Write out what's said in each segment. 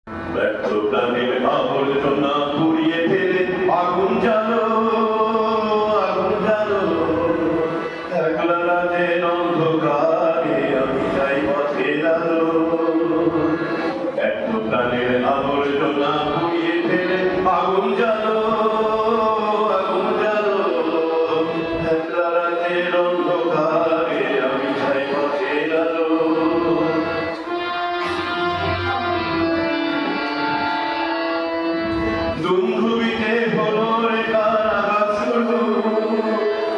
ব্যর্থ প্রাণের আবর্জনা পুড়িয়ে ফেলে আগুন জ্বালো, আগুন জ্বালো। একলা রাতের অন্ধকারে আমি চাই পথের আলো। ব্যর্থ প্রাণের আবর্জনা পুড়িয়ে ফেলে আগুন জ্বালো, আগুন জ্বালো। একলা রাতের অন্ধকারে আমি চাই পথের আলো। দুন্ধুবিতে হলো রে কারাগার শুরু,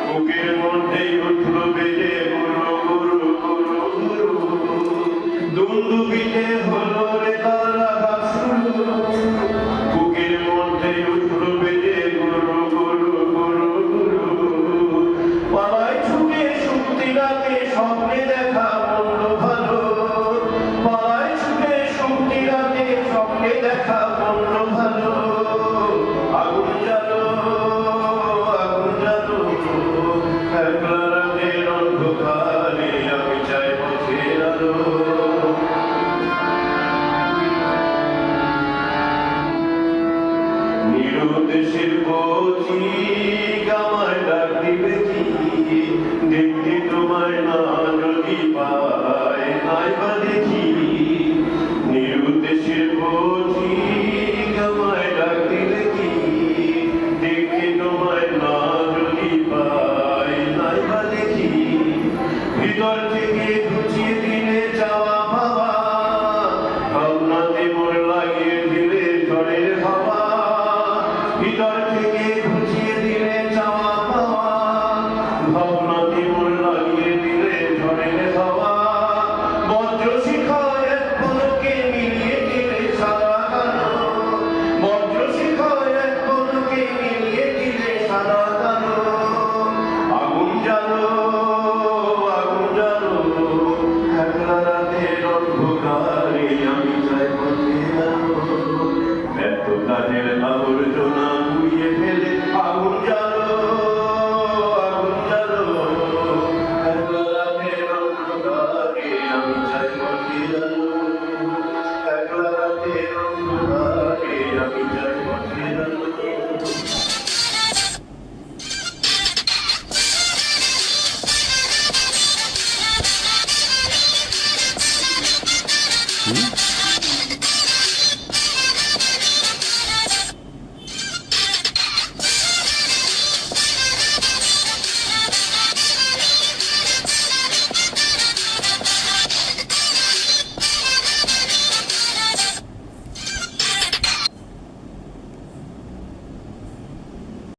বুকের মধ্যেই উঠলো বেজে গুরু গুরু গুরু গুরু। দুন্ধুবিতে হলো রে কারাগার শুরু, বুকের মধ্যেই উঠলো বেজে গুরু গুরু গুরু গুরু। পালায় ছুটে শক্তি রাতে স্বপ্নে দেখা মন্দ ভালো, পালায় ছুটে শক্তি রাতে স্বপ্নে দেখা মন্দ ভালো। আগুন জ্বালো, আগুন জ্বালো। একলা রাতের অন্ধকারে আমি চাই পথের আলো। নিরুদ্দেশের পথিক আমায় ডাক দিবে কি, দেখতে তোমায় না যদি পাই নাই বা দেখি। নিরুদ্দেশের পথিক আমায় ডাক দিবে কি, দেখতে তোমায় না যদি পাই নাই বা দেখি। ভিতর থেকে